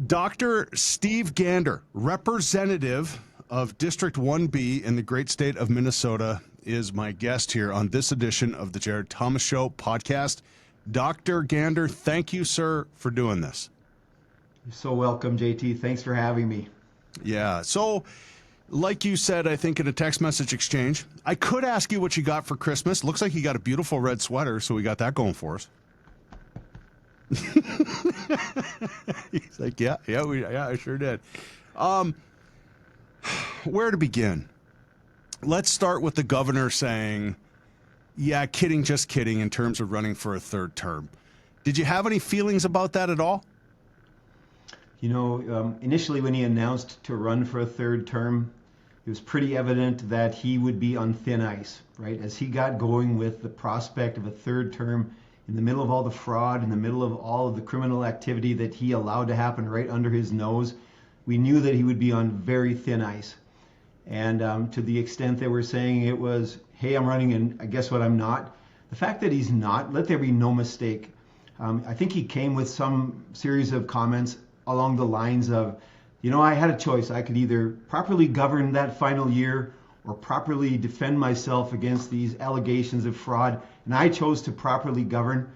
Dr. Steve Gander, representative of District 1B in the great state of Minnesota, is my guest here on this edition of the Jarrod Thomas Show podcast. Dr. Gander, thank you, sir, for doing this. You're so welcome, JT. Thanks for having me. Yeah, so like you said, I think in a text message exchange, I could ask you what you got for Christmas. Looks like you got a beautiful red sweater, so we got that going for us. He's like, yeah, I sure did. Where to begin? Let's start with the governor saying, yeah, kidding, just kidding, in terms of running for a third term. Did you have any feelings about that at all? You know, initially when he announced to run for a third term, it was pretty evident that he would be on thin ice, right? As he got going with the prospect of a third term in the middle of all the fraud, in the middle of all of the criminal activity that he allowed to happen right under his nose, we knew that he would be on very thin ice. And to the extent they were saying it was, hey, I'm running and guess what, I'm not. The fact that he's not, let there be no mistake. I think he came with some series of comments along the lines of, you know, I had a choice. I could either properly govern that final year or properly defend myself against these allegations of fraud, and I chose to properly govern.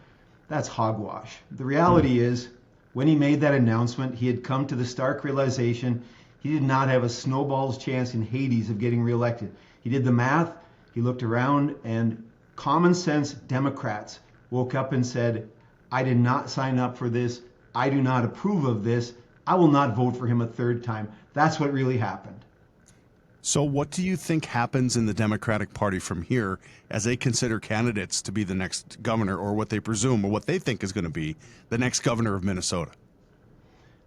That's hogwash. The reality is, when he made that announcement, he had come to the stark realization he did not have a snowball's chance in Hades of getting reelected. He did the math, he looked around, and common sense Democrats woke up and said, I did not sign up for this. I do not approve of this. I will not vote for him a third time. That's what really happened. So what do you think happens in the Democratic Party from here as they consider candidates to be the next governor, or what they presume or what they think is going to be the next governor of Minnesota?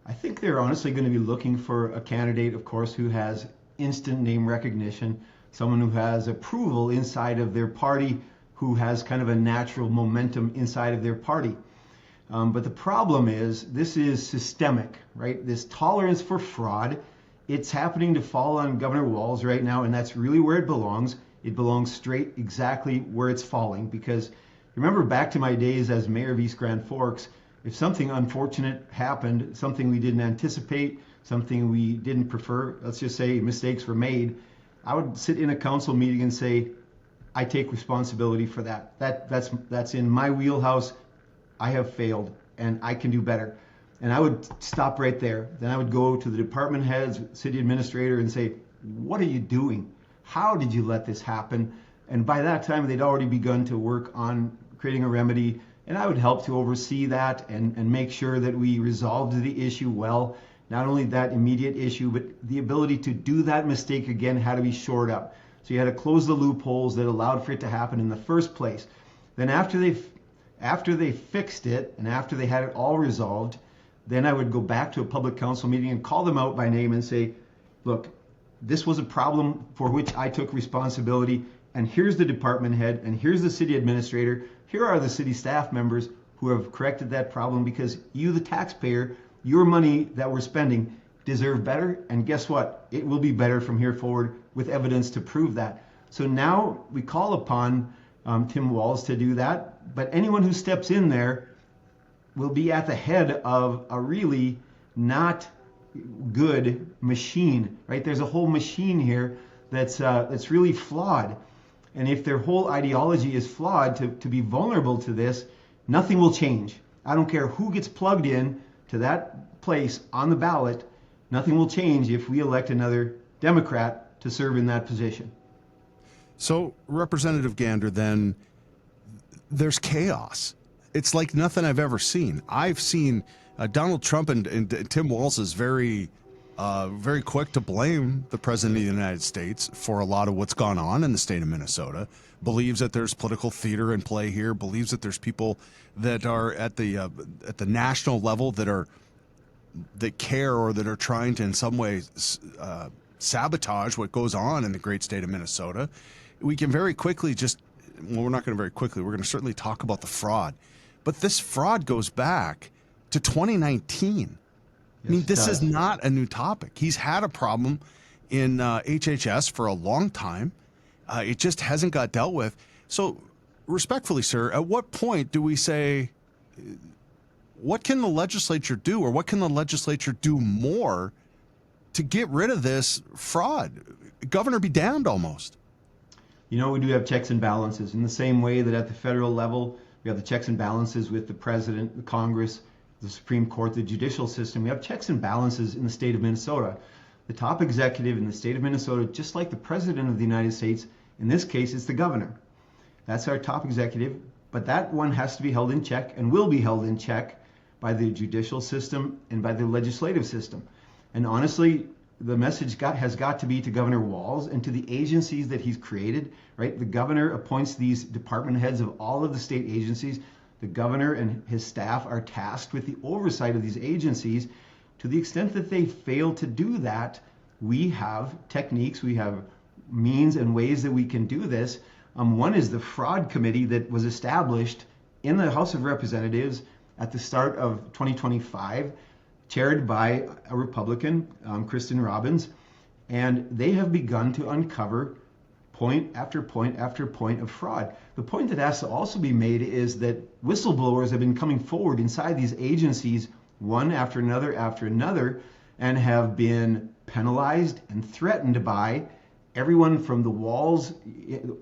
I think they're honestly going to be looking for a candidate, of course, who has instant name recognition, someone who has approval inside of their party, who has kind of a natural momentum inside of their party. But the problem is, this is systemic, right? This tolerance for fraud, it's happening to fall on Governor Walz right now, and that's really where it belongs. It belongs straight exactly where it's falling, because remember back to my days as mayor of East Grand Forks, if something unfortunate happened, something we didn't anticipate, something we didn't prefer, let's just say mistakes were made, I would sit in a council meeting and say, I take responsibility for that. That's in my wheelhouse. I have failed and I can do better. And I would stop right there. Then I would go to the department heads, city administrator, and say, what are you doing? How did you let this happen? And by that time, they'd already begun to work on creating a remedy. And I would help to oversee that and make sure that we resolved the issue well. Not only that immediate issue, but the ability to do that mistake again had to be shored up. So you had to close the loopholes that allowed for it to happen in the first place. Then after they fixed it and after they had it all resolved, then I would go back to a public council meeting and call them out by name and say, look, this was a problem for which I took responsibility, and here's the department head, and here's the city administrator, here are the city staff members who have corrected that problem, because you, the taxpayer, your money that we're spending deserve better, and guess what? It will be better from here forward with evidence to prove that. So now we call upon Tim Walz to do that, but anyone who steps in there will be at the head of a really not good machine, right? There's a whole machine here that's really flawed. And if their whole ideology is flawed to be vulnerable to this, nothing will change. I don't care who gets plugged in to that place on the ballot, nothing will change if we elect another Democrat to serve in that position. So, Representative Gander, then there's chaos. It's like nothing I've ever seen. I've seen Donald Trump and Tim Walz is very quick to blame the President of the United States for a lot of what's gone on in the state of Minnesota, believes that there's political theater in play here, believes that there's people that are at the national level that care or that are trying to in some way sabotage what goes on in the great state of Minnesota. We can very quickly we're not going to very quickly, we're going to certainly talk about the fraud. But this fraud goes back to 2019. Yes, I mean, this is not a new topic. He's had a problem in HHS for a long time. It just hasn't got dealt with. So respectfully, sir, at what point do we say, what can the legislature do, or what can the legislature do more to get rid of this fraud? Governor be damned almost. You know, we do have checks and balances in the same way that at the federal level, we have the checks and balances with the president, the Congress, the Supreme Court, the judicial system. We have checks and balances in the state of Minnesota. The top executive in the state of Minnesota, just like the president of the United States, in this case, it's the governor. That's our top executive, but that one has to be held in check and will be held in check by the judicial system and by the legislative system. And honestly, the message has got to be to Governor Walz and to the agencies that he's created, right? The governor appoints these department heads of all of the state agencies. The governor and his staff are tasked with the oversight of these agencies. To the extent that they fail to do that, we have techniques, we have means and ways that we can do this. One is the fraud committee that was established in the House of Representatives at the start of 2025, chaired by a Republican, Kristen Robbins, and they have begun to uncover point after point after point of fraud. The point that has to also be made is that whistleblowers have been coming forward inside these agencies one after another, and have been penalized and threatened by everyone from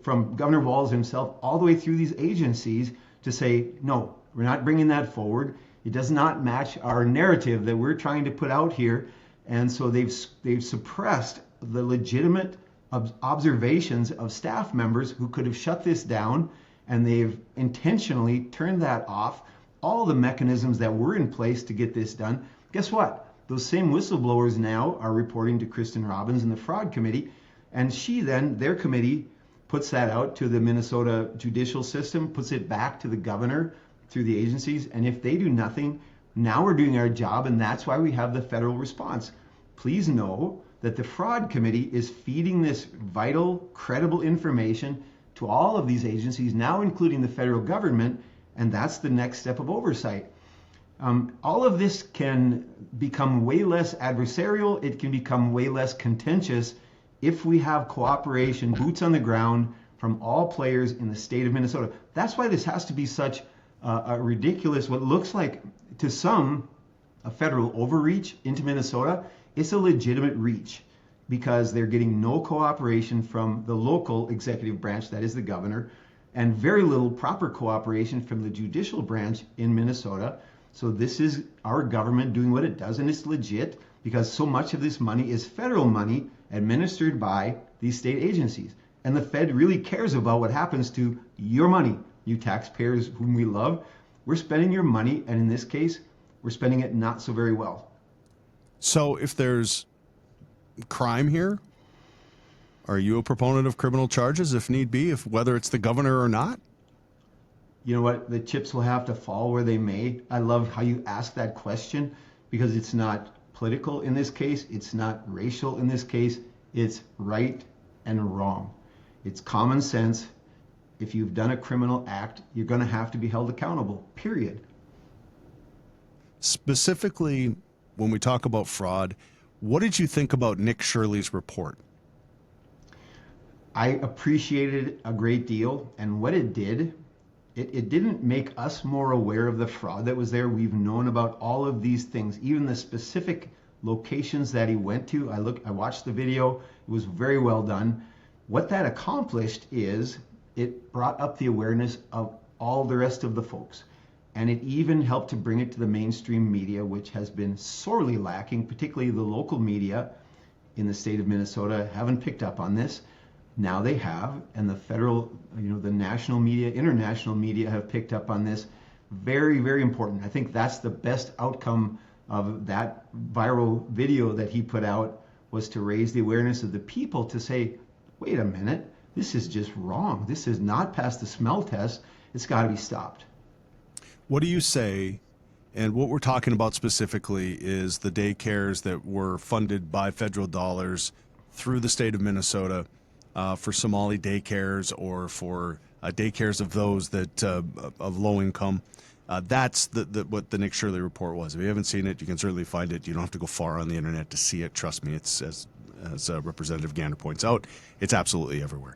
from Governor Walz himself all the way through these agencies to say, no, we're not bringing that forward. It does not match our narrative that we're trying to put out here. And so they've suppressed the legitimate observations of staff members who could have shut this down, and they've intentionally turned that off. All the mechanisms that were in place to get this done. Guess what? Those same whistleblowers now are reporting to Kristen Robbins in the fraud committee, and she then, their committee, puts that out to the Minnesota judicial system, puts it back to the governor through the agencies, and if they do nothing, now we're doing our job, and that's why we have the federal response. Please know that the fraud committee is feeding this vital, credible information to all of these agencies, now including the federal government, and that's the next step of oversight. All of this can become way less adversarial. It can become way less contentious if we have cooperation, boots on the ground from all players in the state of Minnesota. That's why this has to be such a ridiculous, what looks like to some a federal overreach into Minnesota. It's a legitimate reach because they're getting no cooperation from the local executive branch, that is the governor, and very little proper cooperation from the judicial branch in Minnesota. So this is our government doing what it does, and it's legit because so much of this money is federal money administered by these state agencies. And the Fed really cares about what happens to your money, you taxpayers whom we love. We're spending your money, and in this case, we're spending it not so very well. So if there's crime here, are you a proponent of criminal charges if need be, whether it's the governor or not? You know what? The chips will have to fall where they may. I love how you ask that question because it's not political in this case. It's not racial in this case. It's right and wrong. It's common sense. If you've done a criminal act, you're going to have to be held accountable, period. Specifically, when we talk about fraud, what did you think about Nick Shirley's report? I appreciated it a great deal, and what it did, it didn't make us more aware of the fraud that was there. We've known about all of these things, even the specific locations that he went to. I watched the video. It was very well done. What that accomplished is it brought up the awareness of all the rest of the folks, and it even helped to bring it to the mainstream media, which has been sorely lacking, particularly the local media in the state of Minnesota haven't picked up on this. Now they have, and the federal, the national media, international media have picked up on this. Very, very important. I think that's the best outcome of that viral video that he put out, was to raise the awareness of the people to say, wait a minute, this is just wrong. This has not passed the smell test. It's got to be stopped. What do you say? And what we're talking about specifically is the daycares that were funded by federal dollars through the state of Minnesota for Somali daycares or for daycares of those that of low income. That's what the Nick Shirley report was. If you haven't seen it, you can certainly find it. You don't have to go far on the internet to see it. Trust me, it's as Representative Gander points out, it's absolutely everywhere.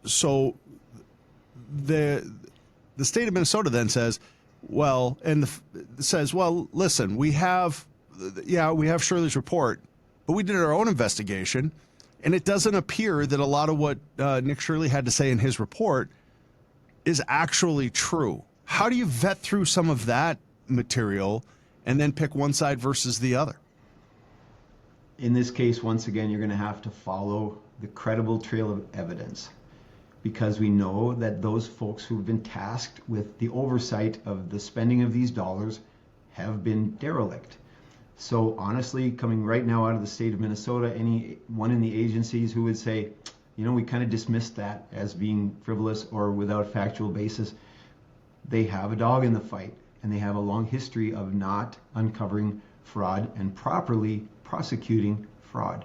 So the state of Minnesota then says, Well, and says, well, listen, we have Shirley's report, but we did our own investigation, and it doesn't appear that a lot of what Nick Shirley had to say in his report is actually true. How do you vet through some of that material and then pick one side versus the other? In this case, once again, you're going to have to follow the credible trail of evidence, because we know that those folks who've been tasked with the oversight of the spending of these dollars have been derelict. So honestly, coming right now out of the state of Minnesota, anyone in the agencies who would say, we kind of dismissed that as being frivolous or without factual basis, they have a dog in the fight, and they have a long history of not uncovering fraud and properly prosecuting fraud.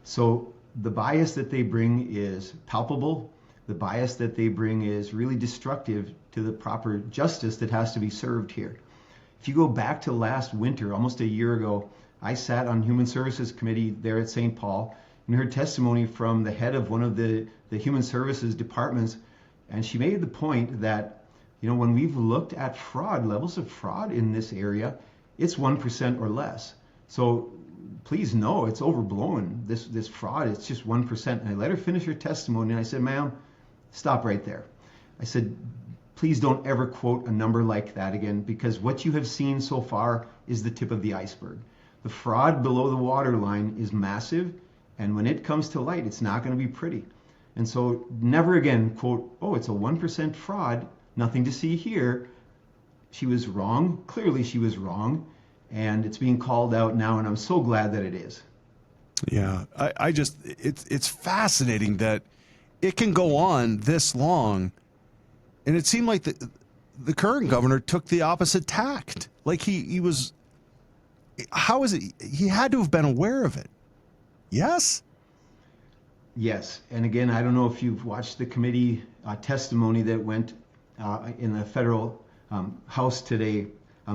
So the bias that they bring is palpable. The bias that they bring is really destructive to the proper justice that has to be served here. If you go back to last winter, almost a year ago, I sat on Human Services Committee there at St. Paul and heard testimony from the head of one of the Human Services departments, and she made the point that, when we've looked at fraud, levels of fraud in this area, it's 1% or less. So please know it's overblown, this fraud. It's just 1%. And I let her finish her testimony, and I said, ma'am, stop right there. I said, please don't ever quote a number like that again, because what you have seen so far is the tip of the iceberg. The fraud below the waterline is massive, and when it comes to light, it's not going to be pretty. And so never again quote, oh, it's a 1% fraud, nothing to see here. She was wrong. Clearly she was wrong, and it's being called out now, and I'm so glad that it is. Yeah, I just, it's fascinating that it can go on this long, and it seemed like the current governor took the opposite tact. Like he was, how is it? He had to have been aware of it. Yes? Yes, and again, I don't know if you've watched the committee testimony that went in the federal House today.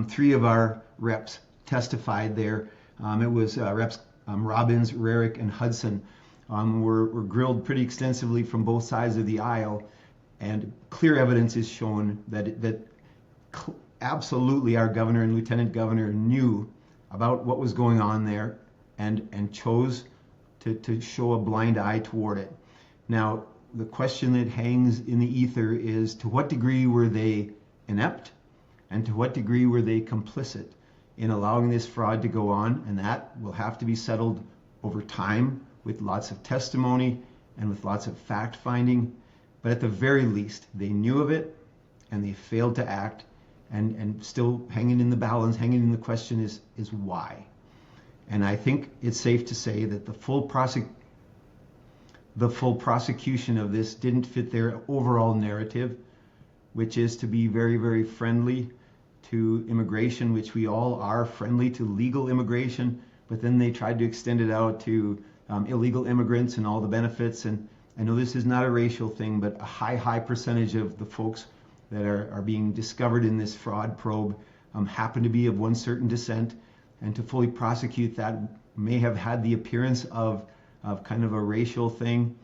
3 of our reps testified there. It was Reps Robbins, Rarick, and Hudson. Were grilled pretty extensively from both sides of the aisle, and clear evidence is shown that absolutely our governor and lieutenant governor knew about what was going on there and chose to show a blind eye toward it. Now, the question that hangs in the ether is, to what degree were they inept, and to what degree were they complicit in allowing this fraud to go on? And that will have to be settled over time with lots of testimony and with lots of fact finding. But at the very least, they knew of it and they failed to act, and still hanging in the balance, hanging in the question is why. And I think it's safe to say that the full prosecution of this didn't fit their overall narrative, which is to be very, very friendly to immigration, which we all are, friendly to legal immigration, but then they tried to extend it out to illegal immigrants and all the benefits. And I know this is not a racial thing, but a high percentage of the folks that are being discovered in this fraud probe happen to be of one certain descent, and to fully prosecute that may have had the appearance of kind of a racial thing.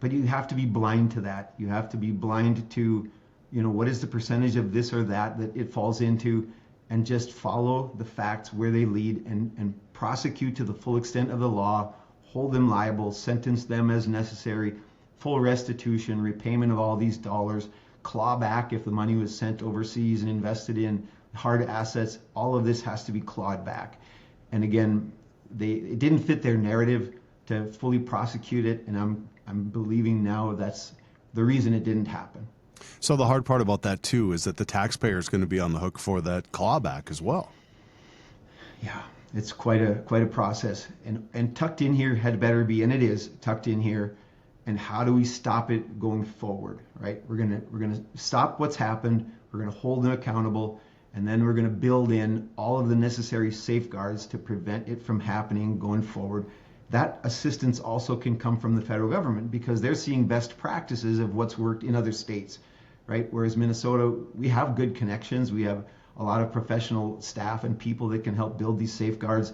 But you have to be blind to that. You have to be blind to, what is the percentage of this or that it falls into, and just follow the facts where they lead, and prosecute to the full extent of the law, hold them liable, sentence them as necessary, full restitution, repayment of all these dollars, claw back if the money was sent overseas and invested in hard assets. All of this has to be clawed back. And again, it didn't fit their narrative to fully prosecute it, and I'm believing now that's the reason it didn't happen. So the hard part about that too is that the taxpayer is going to be on the hook for that clawback as well. Yeah, it's quite a process, and tucked in here had better be, and it is tucked in here. And how do we stop it going forward? Right? We're gonna stop what's happened. We're gonna hold them accountable, and then we're gonna build in all of the necessary safeguards to prevent it from happening going forward. That assistance also can come from the federal government, because they're seeing best practices of what's worked in other states, right? Whereas Minnesota, we have good connections. We have a lot of professional staff and people that can help build these safeguards.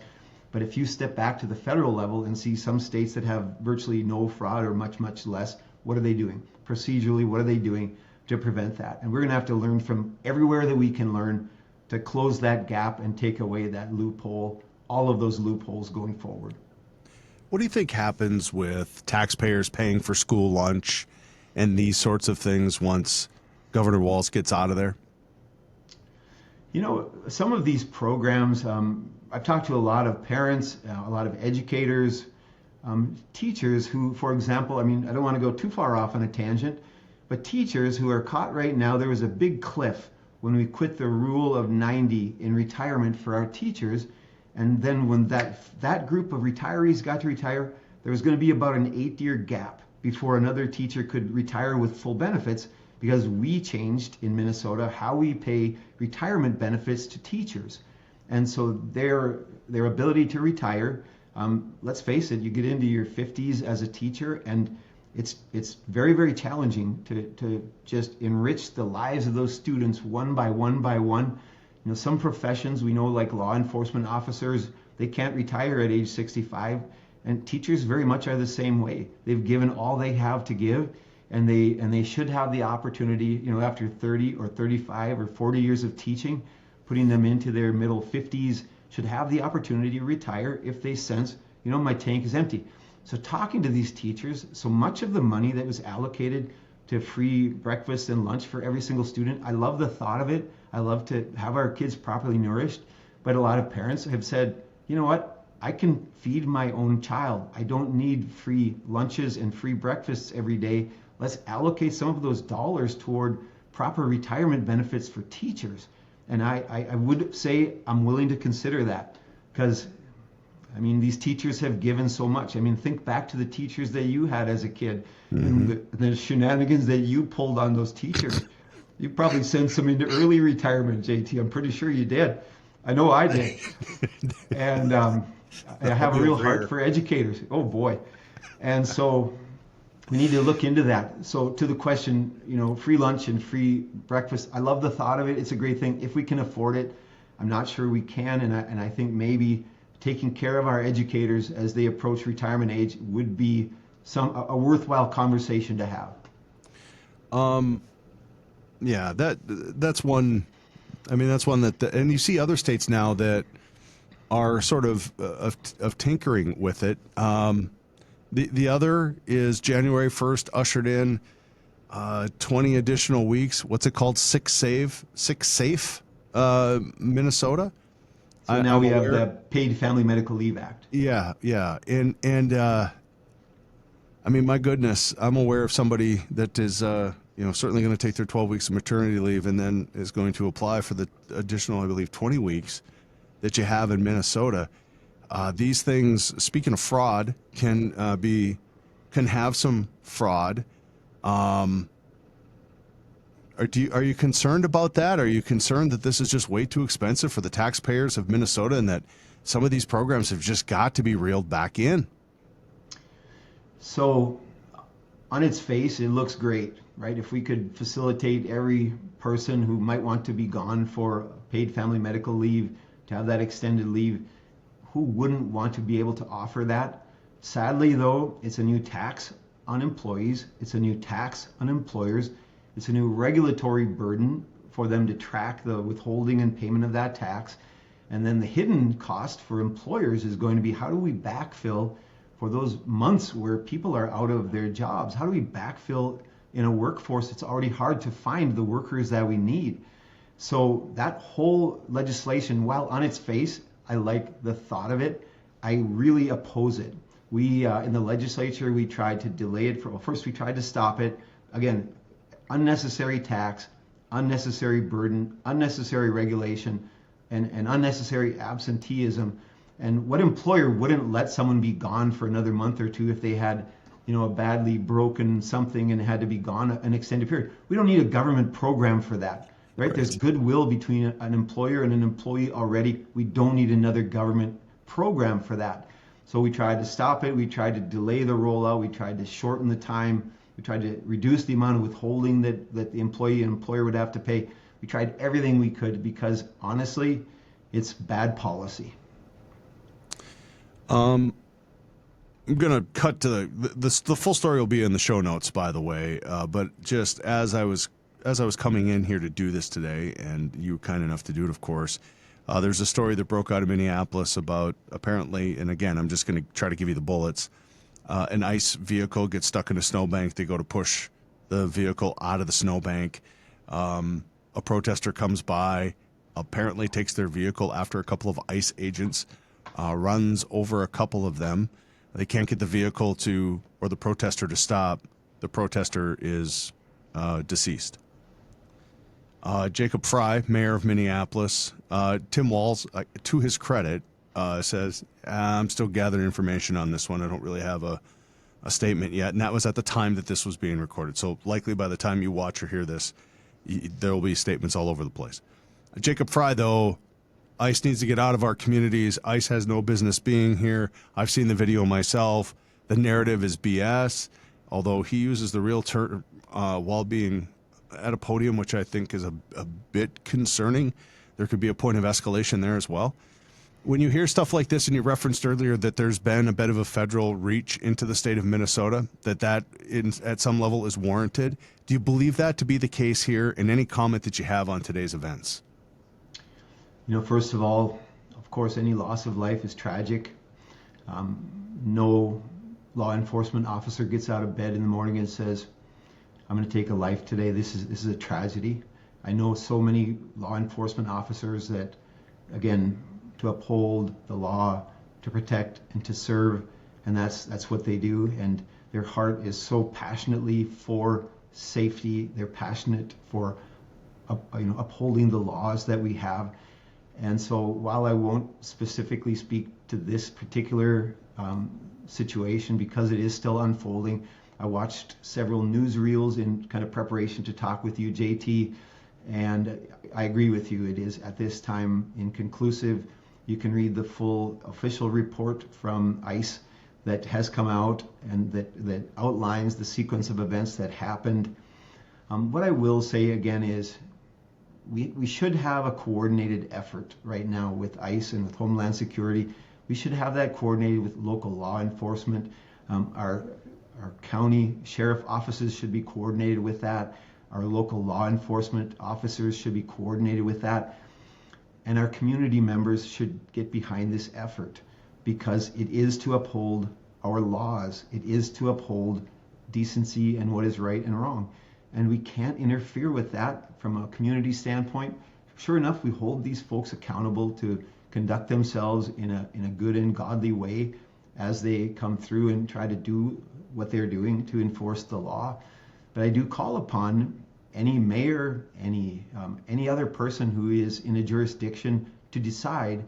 But if you step back to the federal level and see some states that have virtually no fraud or much less, what are they doing? Procedurally, what are they doing? to prevent that. And we're going to have to learn from everywhere that we can learn to close that gap and take away that loophole, all of those loopholes going forward. What do you think happens with taxpayers paying for school lunch and these sorts of things once Governor Walz gets out of there? You know, some of these programs, I've talked to a lot of parents, a lot of educators, teachers who, for example, I mean, I don't want to go too far off on a tangent, but teachers who are caught right now, there was a big cliff when we quit the rule of 90 in retirement for our teachers. And then when that group of retirees got to retire, there was going to be about an 8-year gap before another teacher could retire with full benefits, because we changed in Minnesota how we pay retirement benefits to teachers. And so their ability to retire, let's face it, you get into your 50s as a teacher, and it's very, very challenging to just enrich the lives of those students one by one by one. You know, some professions we know, like law enforcement officers, they can't retire at age 65, and teachers very much are the same way. They've given all they have to give, and they should have the opportunity, you know, after 30 or 35 or 40 years of teaching, putting them into their middle 50s, should have the opportunity to retire if they sense, you know, my tank is empty. So talking to these teachers, so much of the money that was allocated to free breakfast and lunch for every single student, I love the thought of it. I love to have our kids properly nourished, but a lot of parents have said, you know what, I can feed my own child. I don't need free lunches and free breakfasts every day. Let's allocate some of those dollars toward proper retirement benefits for teachers. And I would say I'm willing to consider that, because, I mean, these teachers have given so much. I mean, think back to the teachers that you had as a kid, and the shenanigans that you pulled on those teachers. You probably sent some into early retirement, JT. I'm pretty sure you did. I know I did. And I have a real heart for educators. Oh, boy. And so we need to look into that. So to the question, you know, free lunch and free breakfast, I love the thought of it. It's a great thing. If we can afford it, I'm not sure we can. And I think maybe taking care of our educators as they approach retirement age would be a worthwhile conversation to have. Yeah, that's one. I mean, that's one that, and you see other states now that are sort of tinkering with it. The other is January 1st ushered in 20 additional weeks. What's it called? Sick Safe, Minnesota. So now we have the Paid Family Medical Leave Act. Yeah, and I mean, my goodness, I'm aware of somebody that is certainly going to take their 12 weeks of maternity leave and then is going to apply for the additional, I believe, 20 weeks that you have in Minnesota. These things, speaking of fraud, can have some fraud. Are you concerned about that? Are you concerned that this is just way too expensive for the taxpayers of Minnesota and that some of these programs have just got to be reeled back in? So on its face, it looks great, right? If we could facilitate every person who might want to be gone for paid family medical leave to have that extended leave, who wouldn't want to be able to offer that? Sadly, though, it's a new tax on employees. It's a new tax on employers. It's a new regulatory burden for them to track the withholding and payment of that tax. And then the hidden cost for employers is going to be, how do we backfill for those months where people are out of their jobs? How do we backfill in a workforce that's already hard to find the workers that we need? So that whole legislation, while on its face, I like the thought of it, I really oppose it. We, in the legislature, we tried to delay it. First, we tried to stop it. Again, unnecessary tax, unnecessary burden, unnecessary regulation, and unnecessary absenteeism. And what employer wouldn't let someone be gone for another month or two if they had, a badly broken something and had to be gone an extended period? We don't need a government program for that, right? There's goodwill between an employer and an employee already. We don't need another government program for that. So we tried to stop it. We tried to delay the rollout. We tried to shorten the time. We tried to reduce the amount of withholding that the employee and employer would have to pay. We tried everything we could because, honestly, it's bad policy. I'm going to cut to the full story will be in the show notes, by the way. But just as I was as I was coming in here to do this today, and you were kind enough to do it, of course, there's a story that broke out of Minneapolis about apparently, and again, I'm just going to try to give you the bullets. An ICE vehicle gets stuck in a snowbank. They go to push the vehicle out of the snowbank. A protester comes by, apparently takes their vehicle after a couple of ICE agents, runs over a couple of them. They can't get the vehicle or the protester to stop. The protester is deceased. Jacob Fry, mayor of Minneapolis, Tim Walz, to his credit, says, I'm still gathering information on this one. I don't really have a statement yet. And that was at the time that this was being recorded. So likely by the time you watch or hear this, there will be statements all over the place. Jacob Fry, though, ICE needs to get out of our communities. ICE has no business being here. I've seen the video myself. The narrative is BS, although he uses the real term while being at a podium, which I think is a bit concerning. There could be a point of escalation there as well. When you hear stuff like this, and you referenced earlier that there's been a bit of a federal reach into the state of Minnesota, that at some level is warranted, do you believe that to be the case here? And any comment that you have on today's events? First of all, of course, any loss of life is tragic. No law enforcement officer gets out of bed in the morning and says, I'm going to take a life today. This is a tragedy. I know so many law enforcement officers that, again, to uphold the law, to protect and to serve, and that's what they do. And their heart is so passionately for safety. They're passionate for upholding the laws that we have. And so while I won't specifically speak to this particular situation because it is still unfolding, I watched several newsreels in kind of preparation to talk with you, JT, and I agree with you. It is at this time inconclusive. You can read the full official report from ICE that has come out and that outlines the sequence of events that happened. What I will say again is we should have a coordinated effort right now with ICE and with Homeland Security. We should have that coordinated with local law enforcement. Our county sheriff offices should be coordinated with that. Our local law enforcement officers should be coordinated with that. And our community members should get behind this effort because it is to uphold our laws. It is to uphold decency and what is right and wrong. And we can't interfere with that from a community standpoint. Sure enough, we hold these folks accountable to conduct themselves in a good and godly way as they come through and try to do what they're doing to enforce the law. But I do call upon any mayor, any other person who is in a jurisdiction to decide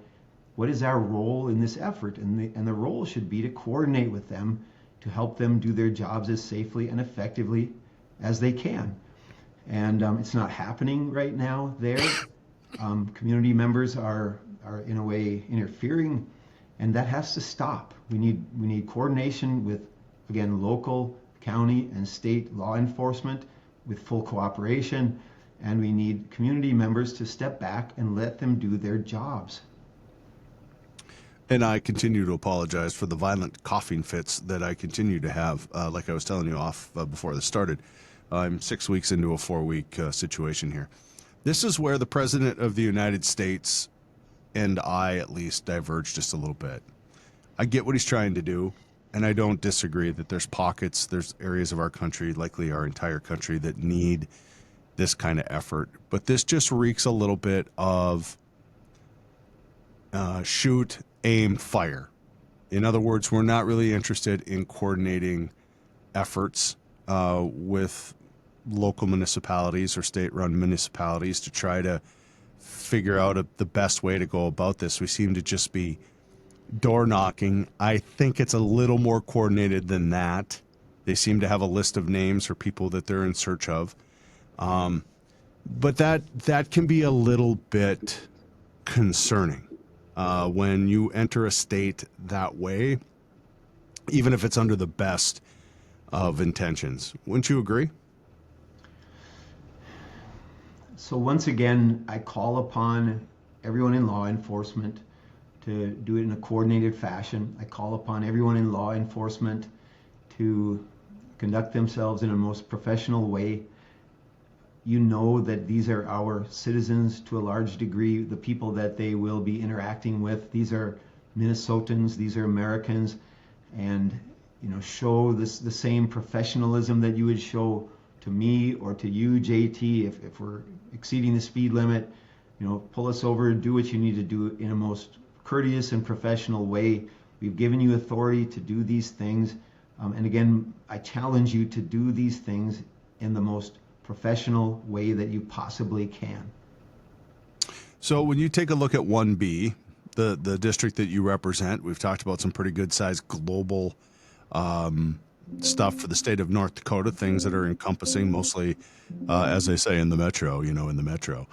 what is our role in this effort. And the role should be to coordinate with them to help them do their jobs as safely and effectively as they can. And it's not happening right now there. Community members are in a way interfering, and that has to stop. We need coordination with, again, local, county, and state law enforcement with full cooperation, and we need community members to step back and let them do their jobs. And I continue to apologize for the violent coughing fits that I continue to have, like I was telling you off before this started. I'm 6 weeks into a 4-week situation here. This is where the President of the United States and I, at least, diverge just a little bit. I get what he's trying to do, and I don't disagree that there's pockets, there's areas of our country, likely our entire country, that need this kind of effort. But this just reeks a little bit of shoot, aim, fire. In other words, we're not really interested in coordinating efforts with local municipalities or state-run municipalities to try to figure out the best way to go about this. We seem to just be door knocking. I think it's a little more coordinated than that. They seem to have a list of names for people that they're in search of. But that can be a little bit concerning when you enter a state that way, even if it's under the best of intentions. Wouldn't you agree? So once again, I call upon everyone in law enforcement to do it in a coordinated fashion. I call upon everyone in law enforcement to conduct themselves in a most professional way. you know that these are our citizens to a large degree, the people that they will be interacting with. These are Minnesotans, these are Americans, and show the same professionalism that you would show to me or to you, JT, if we're exceeding the speed limit. Pull us over, do what you need to do in a most courteous and professional way. We've given you authority to do these things. And again, I challenge you to do these things in the most professional way that you possibly can. So when you take a look at 1B, the district that you represent, we've talked about some pretty good sized global stuff for the state of North Dakota, things that are encompassing mostly, as they say in the metro, in the metro.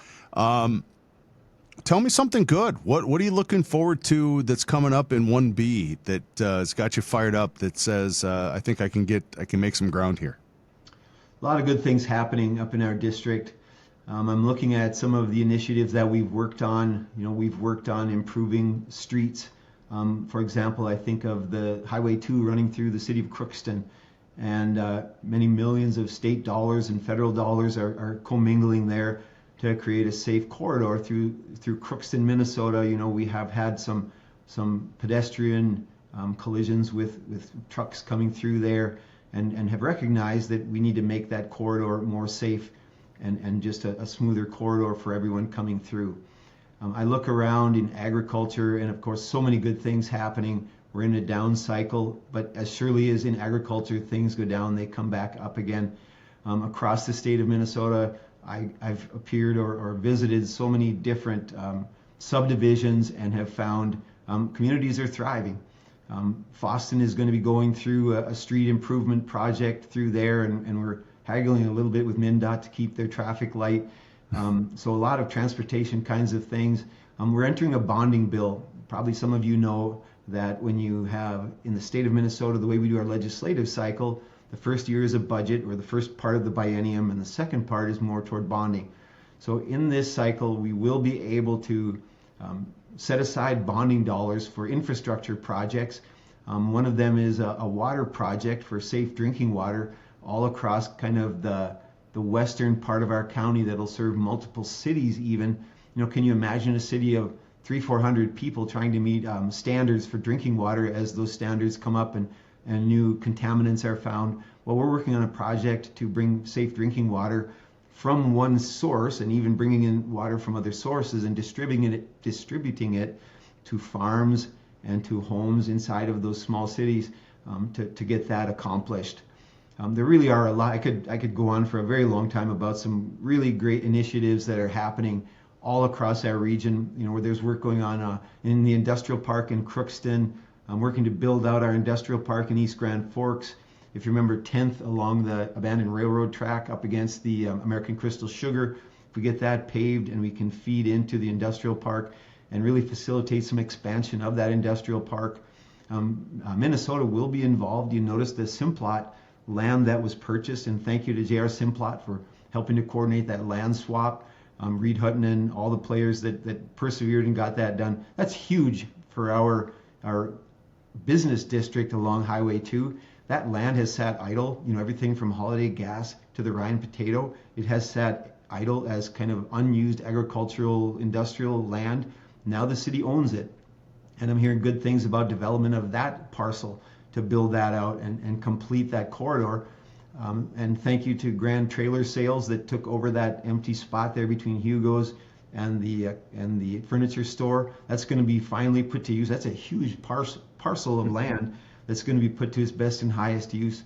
Tell me something good. What are you looking forward to that's coming up in 1B that has got you fired up, that says, I think I can make some ground here? A lot of good things happening up in our district. I'm looking at some of the initiatives that we've worked on. We've worked on improving streets. For example, I think of the Highway 2 running through the city of Crookston, and many millions of state dollars and federal dollars are commingling there to create a safe corridor through Crookston, Minnesota. We have had some pedestrian collisions with trucks coming through there, and have recognized that we need to make that corridor more safe and just a smoother corridor for everyone coming through. I look around in agriculture, and of course so many good things happening. We're in a down cycle, but as surely as in agriculture things go down, they come back up again. Across the state of Minnesota, I've appeared or visited so many different subdivisions and have found communities are thriving. Fosston is going to be going through a street improvement project through there, and we're haggling a little bit with MnDOT to keep their traffic light. So a lot of transportation kinds of things. We're entering a bonding bill. Probably some of you know that when you have, in the state of Minnesota, the way we do our legislative cycle, the first year is a budget, or the first part of the biennium, and the second part is more toward bonding. So in this cycle, we will be able to set aside bonding dollars for infrastructure projects. One of them is a water project for safe drinking water all across kind of the western part of our county that'll serve multiple cities even. Can you imagine a city of 300-400 people trying to meet standards for drinking water as those standards come up and new contaminants are found? Well, we're working on a project to bring safe drinking water from one source, and even bringing in water from other sources and distributing it to farms and to homes inside of those small cities to get that accomplished. There really are a lot. I could go on for a very long time about some really great initiatives that are happening all across our region. Where there's work going on in the industrial park in Crookston. I'm working to build out our industrial park in East Grand Forks. If you remember 10th along the abandoned railroad track up against the American Crystal Sugar, if we get that paved and we can feed into the industrial park and really facilitate some expansion of that industrial park, Minnesota will be involved. You notice the Simplot land that was purchased, and thank you to J.R. Simplot for helping to coordinate that land swap. Reed Hutton and all the players that persevered and got that done. That's huge for our business district along Highway 2. That land has sat idle, everything from Holiday Gas to the Ryan Potato. It has sat idle as kind of unused agricultural, industrial land. Now the city owns it. And I'm hearing good things about development of that parcel to build that out and complete that corridor. And thank you to Grand Trailer Sales that took over that empty spot there between Hugo's and the furniture store. That's going to be finally put to use. That's a huge parcel of land that's going to be put to its best and highest use.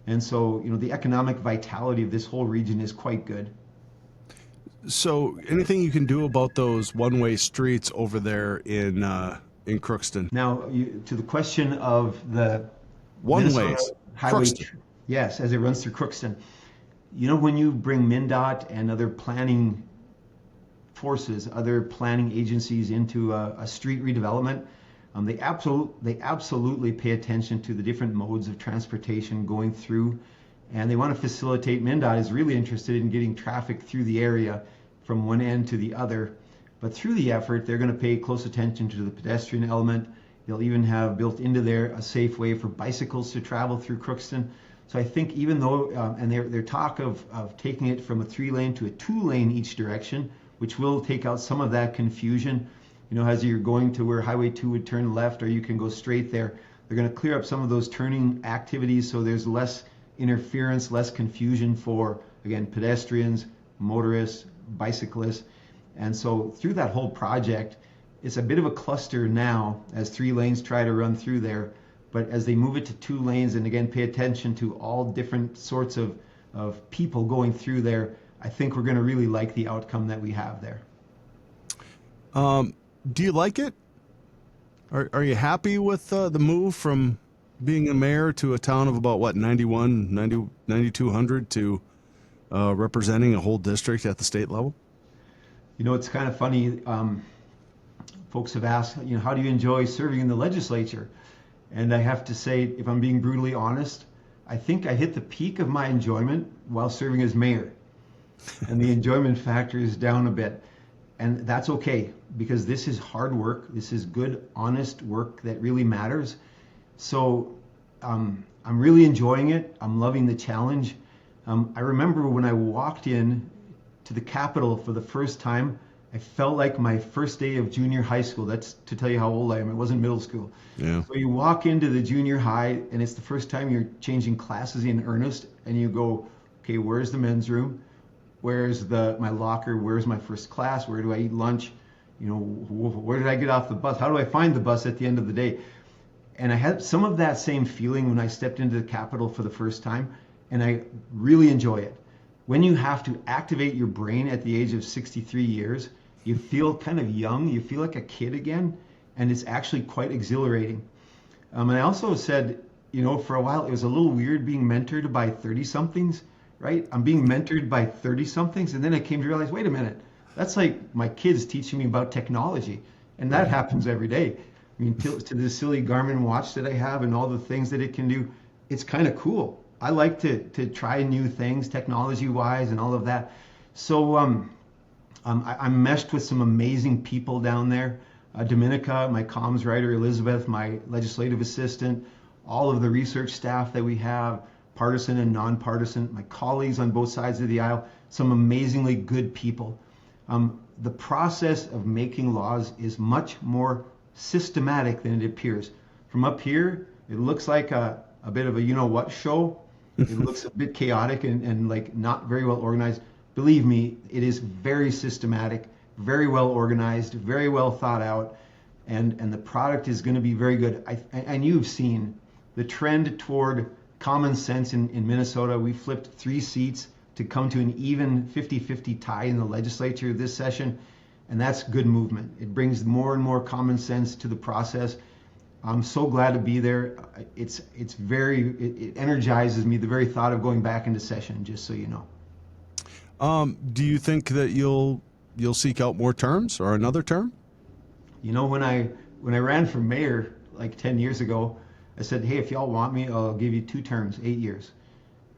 And so, the economic vitality of this whole region is quite good. So anything you can do about those one-way streets over there in Crookston? Now, to the question of the one-ways, highway, yes, as it runs through Crookston. When you bring MnDOT and other planning forces, other planning agencies into a street redevelopment, they absolutely pay attention to the different modes of transportation going through, and they want to facilitate. MnDOT is really interested in getting traffic through the area from one end to the other, but through the effort, they're going to pay close attention to the pedestrian element. They'll even have built into there a safe way for bicycles to travel through Crookston. So I think even though, and their talk of taking it from a 3-lane to a 2-lane each direction, which will take out some of that confusion, as you're going to where Highway 2 would turn left, or you can go straight there. They're going to clear up some of those turning activities so there's less interference, less confusion for, again, pedestrians, motorists, bicyclists. And so through that whole project, it's a bit of a cluster now as 3 lanes try to run through there. But as they move it to 2 lanes, and again, pay attention to all different sorts of people going through there, I think we're going to really like the outcome that we have there. Do you like it? Are you happy with the move from being a mayor to a town of about, 9,200 to representing a whole district at the state level? It's kind of funny. Folks have asked, how do you enjoy serving in the legislature? And I have to say, if I'm being brutally honest, I think I hit the peak of my enjoyment while serving as mayor. And the enjoyment factor is down a bit. And that's okay, because this is hard work. This is good, honest work that really matters. So I'm really enjoying it. I'm loving the challenge. I remember when I walked in to the Capitol for the first time, I felt like my first day of junior high school. That's to tell you how old I am. It wasn't middle school. Yeah. So you walk into the junior high, and it's the first time you're changing classes in earnest, and you go, okay, where's the men's room? Where's my locker? Where's my first class? Where do I eat lunch? Where did I get off the bus? How do I find the bus at the end of the day? And I had some of that same feeling when I stepped into the Capitol for the first time, and I really enjoy it. When you have to activate your brain at the age of 63 years, you feel kind of young, you feel like a kid again, and it's actually quite exhilarating. And I also said, for a while, it was a little weird being mentored by 30-somethings, right? I'm being mentored by 30-somethings, and then I came to realize, wait a minute, that's like my kids teaching me about technology, and that happens every day. I mean, to the silly Garmin watch that I have and all the things that it can do, it's kind of cool. I like to try new things technology-wise and all of that. So I'm meshed with some amazing people down there. Dominica, my comms writer, Elizabeth, my legislative assistant, all of the research staff that we have, partisan and nonpartisan, my colleagues on both sides of the aisle, some amazingly good people. The process of making laws is much more systematic than it appears. From up here, it looks like a bit of a you-know-what show. It looks a bit chaotic and like not very well organized. Believe me, it is very systematic, very well organized, very well thought out, and the product is going to be very good. And you've seen the trend toward common sense in Minnesota. We flipped 3 seats to come to an even 50-50 tie in the legislature this session, and that's good movement. It brings more and more common sense to the process. I'm so glad to be there. It energizes me, the very thought of going back into session, just so you know. Do you think that you'll seek out more terms or another term? When I ran for mayor like 10 years ago, I said, hey, if y'all want me, I'll give you 2 terms, 8 years.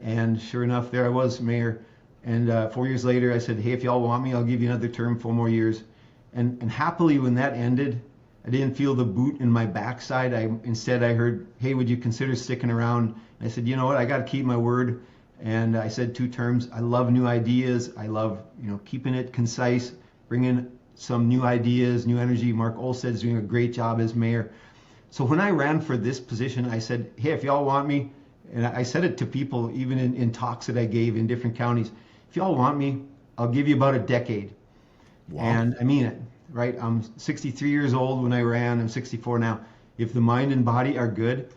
And sure enough, there I was, mayor. And 4 years later, I said, hey, if y'all want me, I'll give you another term, 4 more years. And happily, when that ended, I didn't feel the boot in my backside. Instead, I heard, hey, would you consider sticking around? And I said, you know what, I got to keep my word. And I said 2 terms. I love new ideas. I love, keeping it concise, bringing some new ideas, new energy. Mark Olsted's doing a great job as mayor. So when I ran for this position, I said, hey, if y'all want me, and I said it to people even in talks that I gave in different counties, if y'all want me, I'll give you about a decade. Wow. And I mean it, right? I'm 63 years old when I ran. I'm 64 now. If the mind and body are good,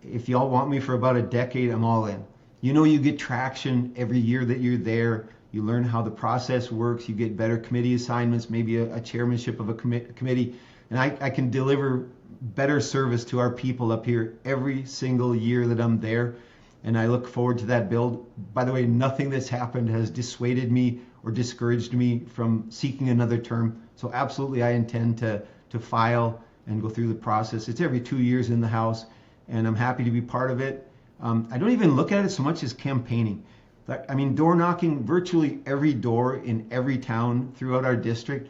if y'all want me for about a decade, I'm all in. You get traction every year that you're there. You learn how the process works. You get better committee assignments, maybe a chairmanship of a committee. And I can deliver better service to our people up here every single year that I'm there. And I look forward to that build. By the way, nothing that's happened has dissuaded me or discouraged me from seeking another term. So absolutely, I intend to file and go through the process. It's every 2 years in the House, and I'm happy to be part of it. I don't even look at it so much as campaigning. I mean, door knocking virtually every door in every town throughout our district.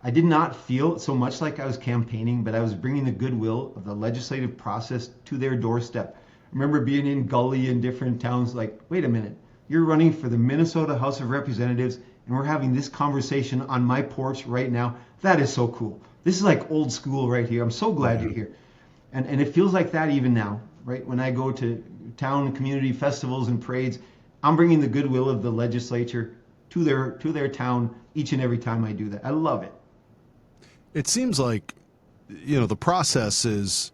I did not feel so much like I was campaigning, but I was bringing the goodwill of the legislative process to their doorstep. remember being in Gully in different towns, like, wait a minute, you're running for the Minnesota House of Representatives and we're having this conversation on my porch right now. That is so cool. This is like old school right here. I'm so glad you're here. And it feels like that even now, right? When I go to town and community festivals and parades, I'm bringing the goodwill of the legislature to their town each and every time I do that. I love it. It seems like, the process is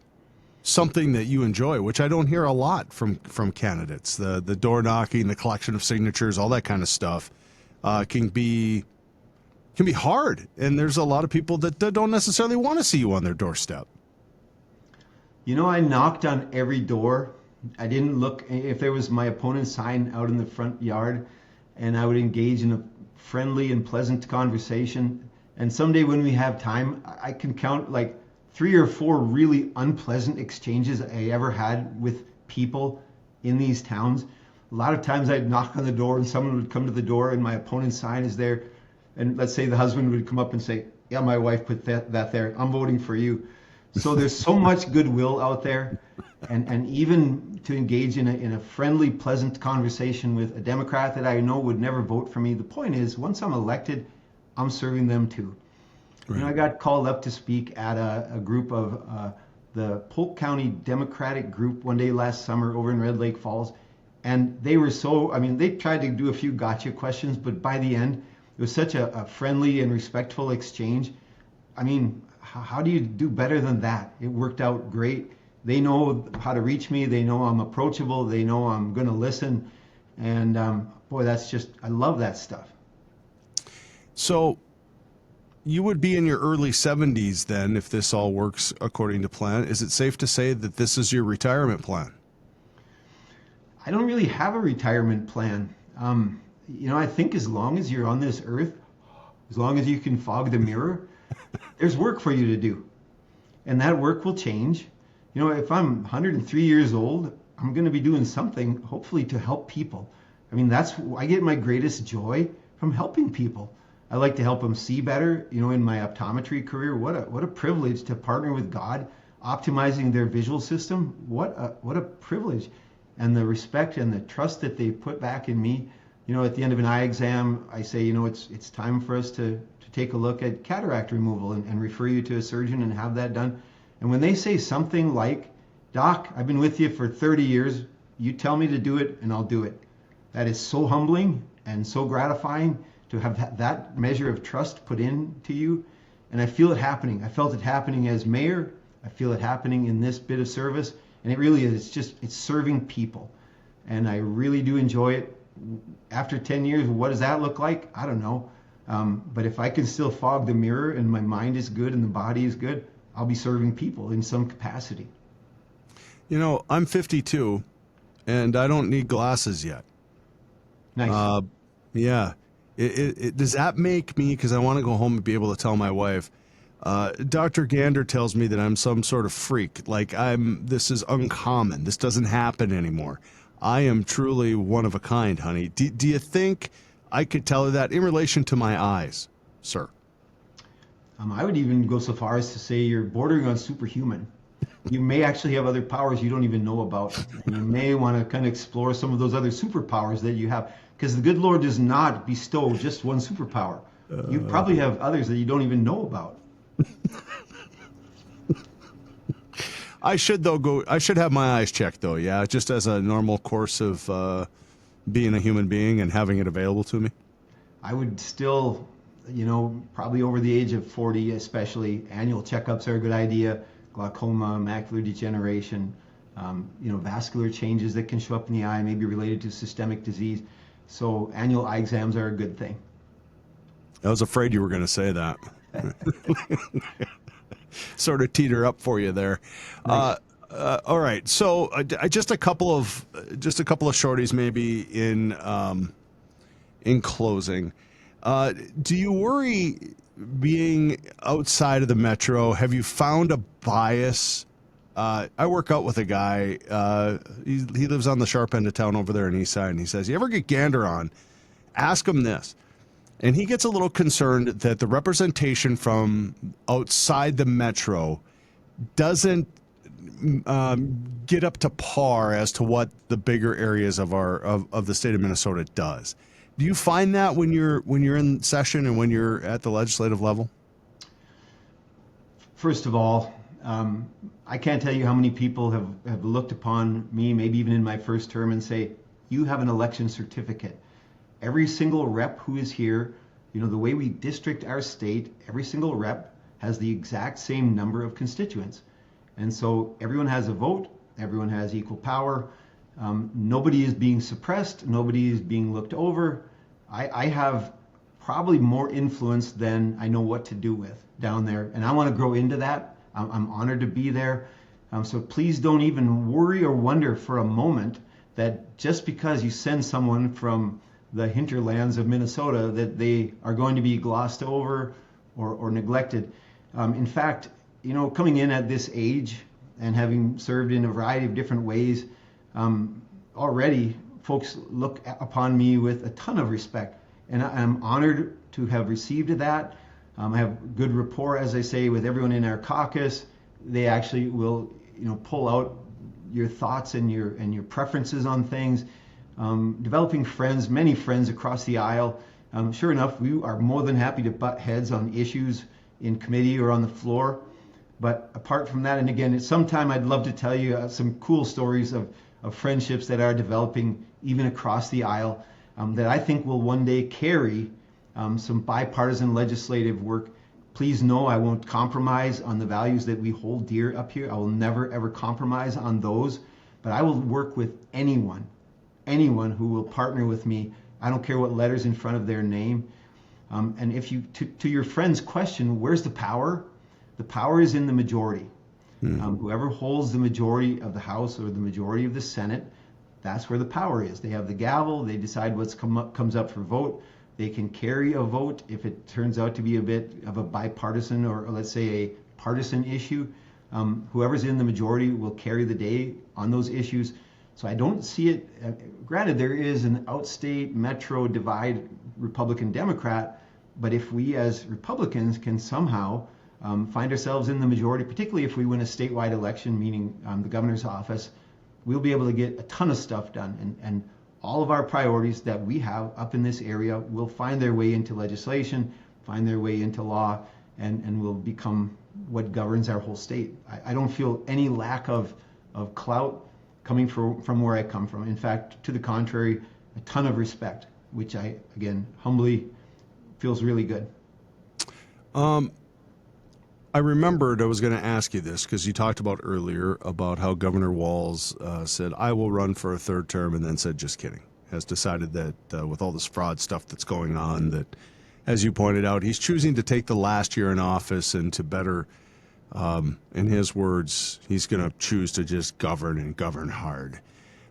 something that you enjoy, which I don't hear a lot from candidates. The door knocking, the collection of signatures, all that kind of stuff can be hard. And there's a lot of people that don't necessarily want to see you on their doorstep. I knocked on every door. I didn't look if there was my opponent's sign out in the front yard, and I would engage in a friendly and pleasant conversation. And someday when we have time, I can count like 3 or 4 really unpleasant exchanges I ever had with people in these towns. A lot of times I'd knock on the door and someone would come to the door and my opponent's sign is there. And let's say the husband would come up and say, yeah, my wife put that there. I'm voting for you. So there's so much goodwill out there. And even to engage in a friendly, pleasant conversation with a Democrat that I know would never vote for me. The point is, once I'm elected, I'm serving them too. Right. I got called up to speak at a group of the Polk County Democratic group one day last summer over in Red Lake Falls. And they were they tried to do a few gotcha questions, but by the end, it was such a friendly and respectful exchange. How do you do better than that? It worked out great. They know how to reach me. They know I'm approachable. They know I'm going to listen. And boy, I love that stuff. So you would be in your early 70s then, if this all works according to plan. Is it safe to say that this is your retirement plan? I don't really have a retirement plan. I think as long as you're on this earth, as long as you can fog the mirror, there's work for you to do. And that work will change. If I'm 103 years old, I'm going to be doing something, hopefully, to help people. I get my greatest joy from helping people. I like to help them see better. In my optometry career, what a privilege to partner with God, optimizing their visual system. What a privilege. And the respect and the trust that they put back in me. At the end of an eye exam, I say, it's time for us to take a look at cataract removal and refer you to a surgeon and have that done. And when they say something like, Doc, I've been with you for 30 years, you tell me to do it and I'll do it. That is so humbling and so gratifying to have that measure of trust put into you. And I feel it happening. I felt it happening as mayor. I feel it happening in this bit of service. And it really is. It's serving people. And I really do enjoy it. After 10 years, what does that look like? I don't know. But if I can still fog the mirror and my mind is good and the body is good, I'll be serving people in some capacity. I'm 52 and I don't need glasses yet. Nice. Yeah. Does that make me, because I want to go home and be able to tell my wife, Dr. Gander tells me that I'm some sort of freak. Like this is uncommon. This doesn't happen anymore. I am truly one of a kind, honey. Do you think I could tell her that in relation to my eyes, sir? I would even go so far as to say you're bordering on superhuman. You may actually have other powers you don't even know about. And you may want to kind of explore some of those other superpowers that you have. Because the good Lord does not bestow just one superpower. You probably have others that you don't even know about. I should have my eyes checked though, yeah, just as a normal course of being a human being and having it available to me. I would still, probably over the age of 40 especially, annual checkups are a good idea. Glaucoma, macular degeneration, vascular changes that can show up in the eye, maybe related to systemic disease. So annual eye exams are a good thing. I was afraid you were going to say that. Sort of teeter up for you there. Nice. All right. So just a couple of shorties maybe in closing. Do you worry being outside of the metro? Have you found a bias? I work out with a guy. He lives on the sharp end of town over there in East Side, and he says, "You ever get Gander on? Ask him this." And he gets a little concerned that the representation from outside the metro doesn't get up to par as to what the bigger areas of of the state of Minnesota does. Do you find that when you're in session and when you're at the legislative level? First of all, I can't tell you how many people have looked upon me, maybe even in my first term, and say, you have an election certificate. Every single rep who is here, the way we district our state, every single rep has the exact same number of constituents. And so everyone has a vote, everyone has equal power. Nobody is being suppressed, nobody is being looked over. I have probably more influence than I know what to do with down there, and I want to grow into that. I'm honored to be there. So please don't even worry or wonder for a moment that just because you send someone from the hinterlands of Minnesota that they are going to be glossed over or neglected. In fact, coming in at this age and having served in a variety of different ways, already folks look upon me with a ton of respect, and I'm honored to have received that. I have good rapport, as I say, with everyone in our caucus. They actually will, pull out your thoughts and your preferences on things. Developing friends, many friends across the aisle. Sure enough, we are more than happy to butt heads on issues in committee or on the floor. But apart from that, and again, sometime I'd love to tell you some cool stories of friendships that are developing even across the aisle that I think will one day carry some bipartisan legislative work. Please know I won't compromise on the values that we hold dear up here. I will never, ever compromise on those. But I will work with anyone who will partner with me. I don't care what letters in front of their name. And if you, to your friend's question, where's the power? The power is in the majority. Whoever holds the majority of the House or the majority of the Senate, that's where the power is. They have the gavel. They decide what's comes up for vote. They can carry a vote if it turns out to be a bit of a bipartisan or let's say a partisan issue. Whoever's in the majority will carry the day on those issues. So I don't see it. Granted, there is an outstate metro divide, Republican Democrat, but if we as Republicans can somehow find ourselves in the majority, particularly if we win a statewide election, meaning the governor's office, we'll be able to get a ton of stuff done. And all of our priorities that we have up in this area will find their way into legislation, find their way into law, and will become what governs our whole state. I don't feel any lack of clout coming from where I come from. In fact, to the contrary, a ton of respect, which I, again, humbly feels really good. I remembered I was going to ask you this because you talked about earlier about how Governor Walz said, I will run for a third term, and then said, just kidding. Has decided that with all this fraud stuff that's going on, that, as you pointed out, he's choosing to take the last year in office and to better, in his words, he's going to choose to just govern and govern hard.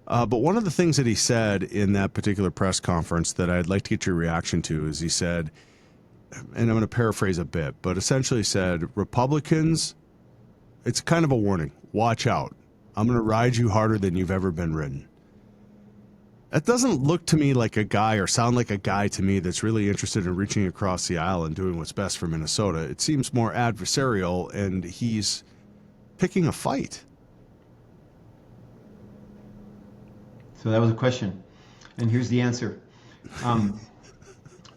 But one of the things that he said in that particular press conference that I'd like to get your reaction to is he said, and I'm going to paraphrase a bit, but essentially said, Republicans, it's kind of a warning. Watch out. I'm going to ride you harder than you've ever been ridden. That doesn't look to me like a guy or sound like a guy to me that's really interested in reaching across the aisle and doing what's best for Minnesota. It seems more adversarial, and he's picking a fight. So that was a question, and here's the answer.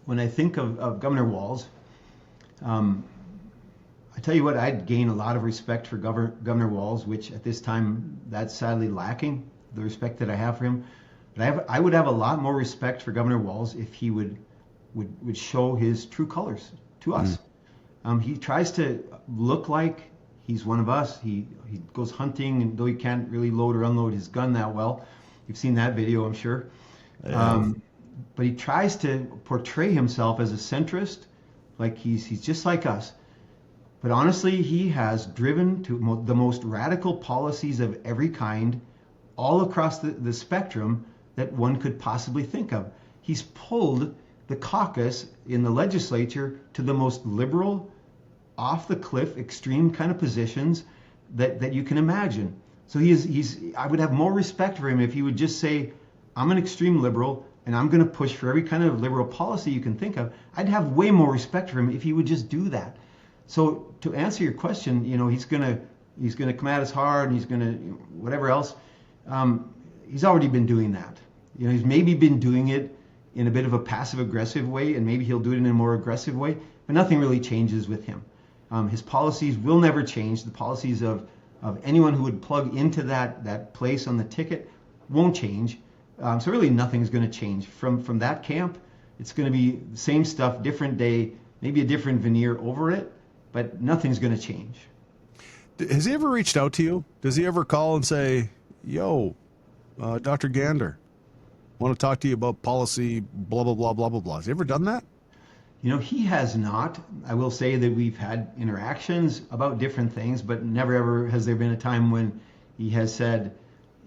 When I think of Governor Walz, I tell you what, I'd gain a lot of respect for Governor Walz, which at this time, that's sadly lacking, the respect that I have for him. But I would have a lot more respect for Governor Walz if he would show his true colors to us. He tries to look like he's one of us. He goes hunting, and though he can't really load or unload his gun that well, you've seen that video, I'm sure. But he tries to portray himself as a centrist, like he's just like us. But honestly, he has driven to the most radical policies of every kind all across the spectrum that one could possibly think of. He's pulled the caucus in the legislature to the most liberal, off-the-cliff, extreme kind of positions that you can imagine. So I would have more respect for him if he would just say, I'm an extreme liberal, and I'm going to push for every kind of liberal policy you can think of. I'd have way more respect for him if he would just do that. So to answer your question, he's going to he's going to come at us hard, and he's going to whatever else. He's already been doing that. He's maybe been doing it in a bit of a passive-aggressive way, and maybe he'll do it in a more aggressive way, but nothing really changes with him. His policies will never change. The policies of anyone who would plug into that place on the ticket won't change. So really nothing's going to change. From that camp, it's going to be the same stuff, different day, maybe a different veneer over it, but nothing's going to change. Has he ever reached out to you? Does he ever call and say, yo, Dr. Gander, want to talk to you about policy, blah, blah, blah, blah, blah, blah. Has he ever done that? He has not. I will say that we've had interactions about different things, but never ever has there been a time when he has said,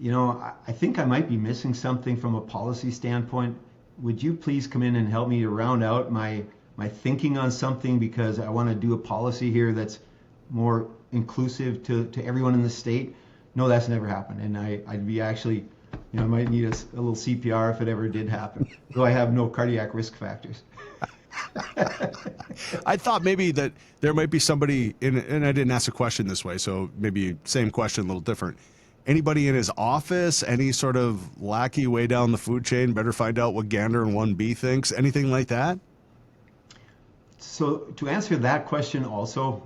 I think I might be missing something from a policy standpoint. Would you please come in and help me to round out my thinking on something, because I want to do a policy here that's more inclusive to everyone in the state? No, that's never happened. And I'd be actually, I might need a little CPR if it ever did happen, though I have no cardiac risk factors. I thought maybe that there might be somebody and I didn't ask a question this way, so maybe same question, a little different. Anybody in his office, any sort of lackey way down the food chain, better find out what Gander and 1B thinks, anything like that? So to answer that question also,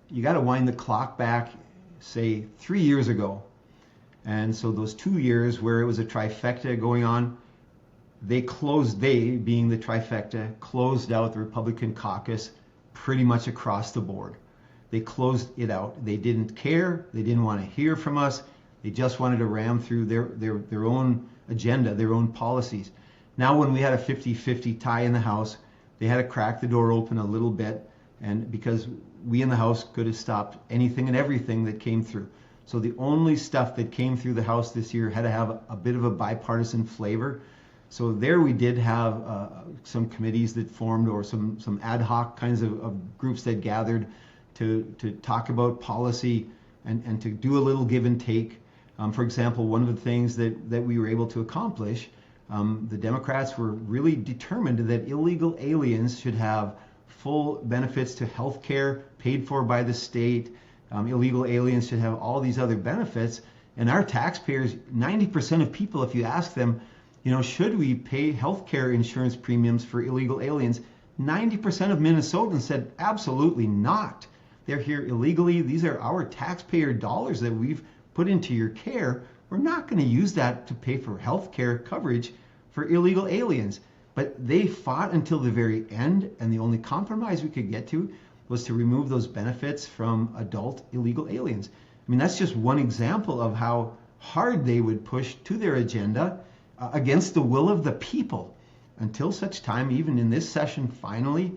you got to wind the clock back, say 3 years ago. And so those 2 years where it was a trifecta going on, they being the trifecta, closed out the Republican caucus pretty much across the board. They closed it out. They didn't care. They didn't want to hear from us. They just wanted to ram through their own agenda, their own policies. Now when we had a 50-50 tie in the House, they had to crack the door open a little bit, and because we in the House could have stopped anything and everything that came through. So the only stuff that came through the House this year had to have a bit of a bipartisan flavor. So there we did have some committees that formed, or some ad hoc kinds of groups that gathered to talk about policy and to do a little give and take. For example, one of the things that we were able to accomplish, the Democrats were really determined that illegal aliens should have full benefits to health care paid for by the state. Illegal aliens should have all these other benefits. And our taxpayers, 90% of people, if you ask them, should we pay health care insurance premiums for illegal aliens? 90% of Minnesotans said, absolutely not. They're here illegally. These are our taxpayer dollars that we've put into your care. We're not going to use that to pay for health care coverage for illegal aliens. But they fought until the very end, and the only compromise we could get to was to remove those benefits from adult illegal aliens. I mean, that's just one example of how hard they would push to their agenda against the will of the people, until such time, even in this session, finally,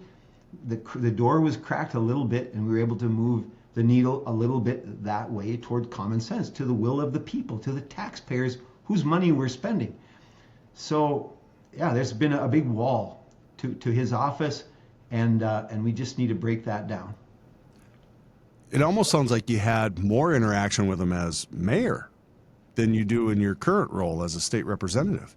the door was cracked a little bit, and we were able to move the needle a little bit that way toward common sense, to the will of the people, to the taxpayers whose money we're spending. So, yeah, there's been a big wall to his office, and we just need to break that down. It almost sounds like you had more interaction with him as mayor than you do in your current role as a state representative.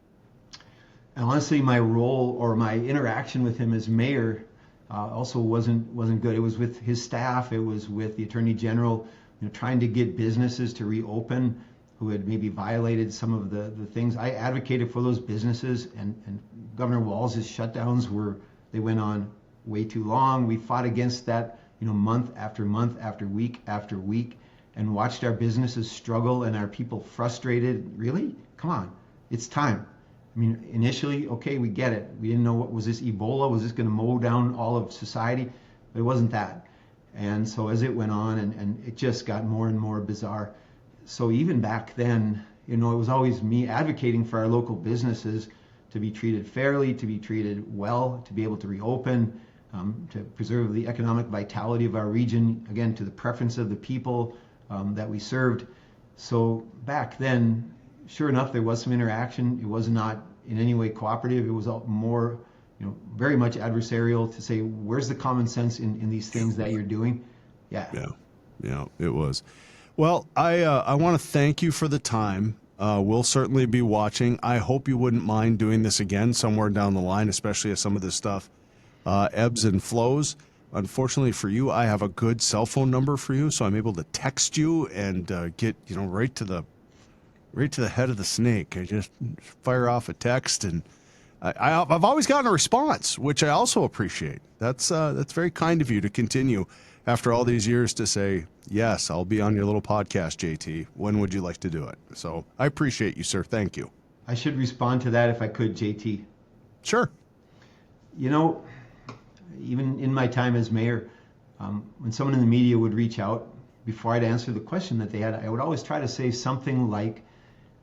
And honestly, my role or my interaction with him as mayor also wasn't good. It was with his staff. It was with the Attorney General, trying to get businesses to reopen who had maybe violated some of the things. I advocated for those businesses, and Governor Walz's shutdowns they went on way too long. We fought against that, month after month, after week, and watched our businesses struggle and our people frustrated. Really? Come on, it's time. I mean, initially, okay, we get it. We didn't know was this Ebola? Was this going to mow down all of society? But it wasn't that. And so as it went on, and it just got more and more bizarre. So even back then, it was always me advocating for our local businesses to be treated fairly, to be treated well, to be able to reopen, to preserve the economic vitality of our region, again, to the preference of the people that we served. So back then, sure enough, there was some interaction. It was not in any way cooperative. It was more, very much adversarial, to say, where's the common sense in these things that you're doing? Yeah, it was. Well, I want to thank you for the time. We'll certainly be watching. I hope you wouldn't mind doing this again somewhere down the line, especially as some of this stuff ebbs and flows. Unfortunately for you, I have a good cell phone number for you, so I'm able to text you and get right to the head of the snake. I just fire off a text, and I've always gotten a response, which I also appreciate. That's very kind of you to continue after all these years to say, yes, I'll be on your little podcast, JT. When would you like to do it? So I appreciate you, sir. Thank you. I should respond to that if I could, JT. Sure. You know, even in my time as mayor, when someone in the media would reach out, before I'd answer the question that they had, I would always try to say something like,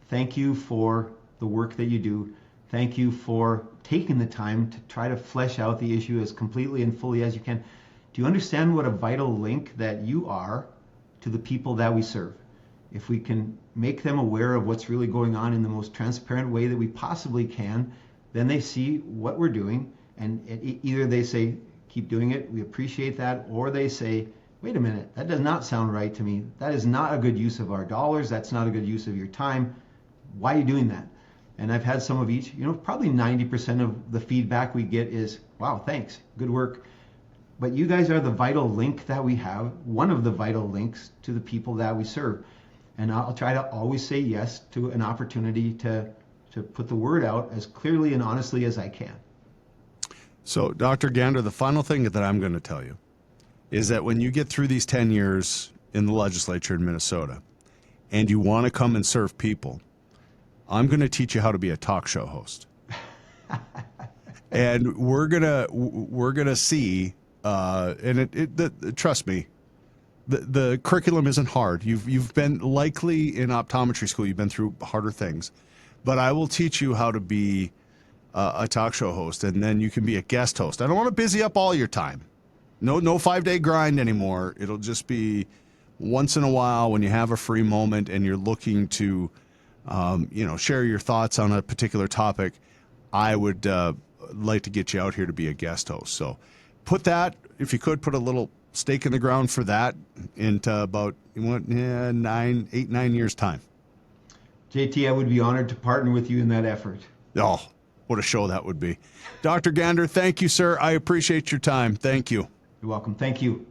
thank you for the work that you do. Thank you for taking the time to try to flesh out the issue as completely and fully as you can. Do you understand what a vital link that you are to the people that we serve? If we can make them aware of what's really going on in the most transparent way that we possibly can, then they see what we're doing, and either they say, keep doing it, we appreciate that, or they say, wait a minute, that does not sound right to me. That is not a good use of our dollars. That's not a good use of your time. Why are you doing that? And I've had some of each. Probably 90% of the feedback we get is, wow, thanks, good work. But you guys are the vital link that we have, one of the vital links to the people that we serve. And I'll try to always say yes to an opportunity to put the word out as clearly and honestly as I can. So, Dr. Gander, the final thing that I'm going to tell you is that when you get through these 10 years in the legislature in Minnesota and you want to come and serve people, I'm going to teach you how to be a talk show host. And we're gonna see, and trust me, the curriculum isn't hard. You've been likely in optometry school. You've been through harder things, but I will teach you how to be a talk show host, and then you can be a guest host. I don't want to busy up all your time. No 5-day grind anymore. It'll just be once in a while when you have a free moment and you're looking to, share your thoughts on a particular topic. I would like to get you out here to be a guest host. So put that, if you could, put a little stake in the ground for that into about 9 years time. JT, I would be honored to partner with you in that effort. Oh, what a show that would be. Dr. Gander, thank you, sir. I appreciate your time. Thank you. You're welcome. Thank you.